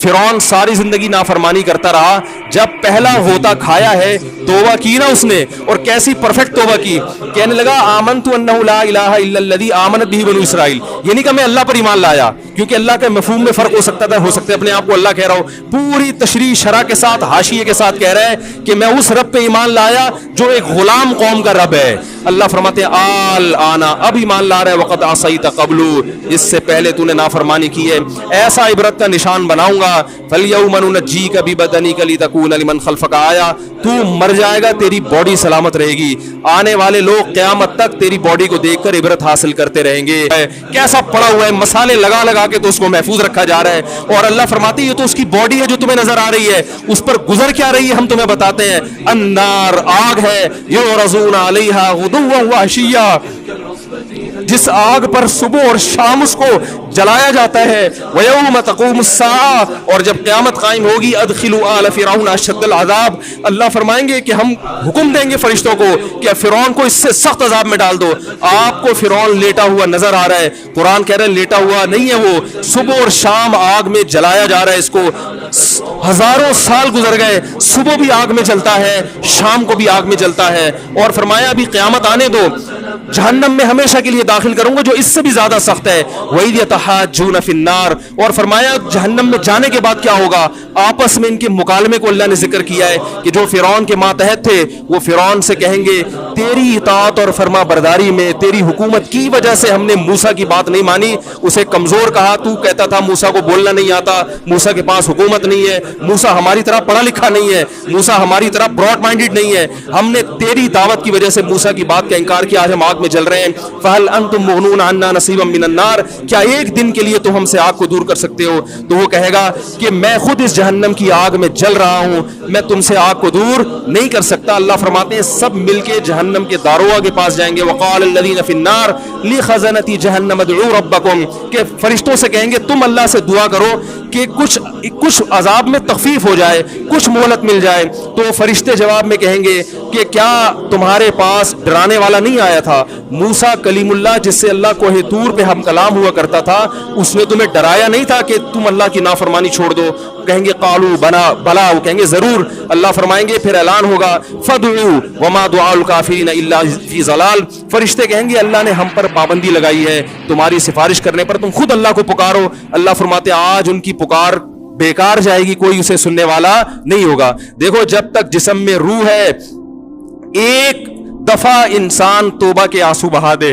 फिरौन सारी जिंदगी नाफरमानी करता रहा, जब पहला होता खाया है तौबा की ना उसने, और कैसी परफेक्ट तौबा की। कहने लगा आमनतु अन्नहु ला इलाहा इल्लल्लज़ी आमनत बिही बनु इसराइल। ये नहीं कि मैं अल्लाह पर ईमान लाया, क्योंकि अल्लाह के मफहूम में फर्क हो सकता था, हो सकता है अपने आप को अल्लाह कह रहा हो। पूरी तशरीह शरह के साथ, हाशिये के साथ कह रहा है कि मैं उस रब पे ईमान लाया जो एक गुलाम कौम का रब है। अल्लाह फरमाते आल आना, अब ईमान ला रहा है, वक़द असैत क़ब्लु, इससे पहले तूने नाफरमानी की है। ऐसा इबरत का निशान बनाऊंगा, फलयौम नुनज्जीका बिबदनिका लितकूना लिमन खल्फका आया, तू मर जाएगा, तेरी बॉडी सलामत रहेगी, आने वाले लोग क़यामत तक तेरी बॉडी को देखकर इबरत हासिल करते रहेंगे। कैसा पड़ा हुआ है, मसाले लगा लगा के तो उसको महफूज रखा जा रहा है। और अल्लाह फरमाती है ये तो उसकी बॉडी है जो तुम्हें नजर आ रही है, उस पर गुजर क्या रही है हम तुम्हें बताते हैं। अन्नार, आग है, युरज़ूना अलैहा गुदुव्वन व अशिय्या, जिस आग पर सुबह और शाम उसको जलाया जाता है। वयौम तक़ूमुस्साआ, और जब क़यामत कायम होगी, अदखिलू आल फ़िरऔन अशद्दल अज़ाब, अल्लाह फरमाएंगे कि हम हुक्म देंगे फरिश्तों को कि फ़िरौन को इससे सख्त अज़ाब में डाल दो। आपको फ़िरौन लेटा हुआ नजर आ रहा है, कुरान कह रहा है लेटा हुआ नहीं है वो, सुबह और शाम आग में जलाया जा रहा है इसको। हजारों साल गुजर गए, सुबह भी आग में जलता है, शाम को भी आग में जलता है। और फरमाया अभी क़यामत आने दो, जहन्नम में हमेशा के लिए दाखिल करूंगा जो इससे भी ज्यादा सख्त है। वही यतहाज्जून फिन्नार, और फरमाया जहन्नम में जाने के बाद क्या होगा। आपस में इनके मुकालमे को अल्लाह ने जिक्र किया है कि जो फिरौन के मातहत थे वो फिरौन से कहेंगे तेरी इताअत और फरमा बरदारी में, तेरी हुकूमत की वजह से हमने मूसा की बात नहीं मानी, उसे कमजोर कहा। तू कहता था मूसा को बोलना नहीं आता, मूसा के पास हुकूमत नहीं है, मूसा हमारी तरह पढ़ा लिखा नहीं है, मूसा हमारी तरह ब्रॉड माइंडेड नहीं है, हमने तेरी दावत की वजह से मूसा की बात का इनकार किया, आज हम आग में जल रहे हैं। फहल अंतुम मुगनून अन्ना नसीबम मिनन नार, क्या एक दिन के लिए तो हमसे आग को दूर कर सकते हो। तो वो कहेगा कि मैं खुद इस जहन्नम की आग में जल रहा हूं, मैं तुमसे आग को दूर नहीं कर सकता। अल्लाह फरमाते हैं सब मिलके जहन्नम के दारोगा के पास जाएंगे। वक़ाल लज़ीना फ़िन्नार लिख़ज़नती जहन्नम उदऊ रब्बकुम, के फरिश्तों से कहेंगे तुम अल्लाह से दुआ करो कि कुछ अजाब में तखफीफ हो जाए, कुछ मोहलत मिल जाए। तो फरिश्ते जवाब में कहेंगे कि क्या तुम्हारे पास डराने वाला नहीं आया था, मूसा कलीमुल्लाह जिससे अल्लाह कोहे तूर पे हम कलाम हुआ करता था, उसने तुम्हें डराया नहीं था कि तुम अल्लाह की नाफरमानी छोड़ दो। कहेंगे कालू बला, वो कहेंगे जरूर। अल्लाह फरमाएंगे फिर ऐलान होगा फदउ वमा दुआउल काफिरीन इल्ला फी ज़लाल, फरिश्ते कहेंगे अल्लाह ने हम पर पाबंदी लगाई है तुम्हारी सिफारिश करने पर, तुम खुद अल्लाह को पुकारो। अल्लाह फरमाते आज उनकी पुकार बेकार जाएगी, कोई उसे सुनने वाला नहीं होगा। देखो जब तक जिस्म में रूह है, एक दफा इंसान तौबा के आंसू बहा दे।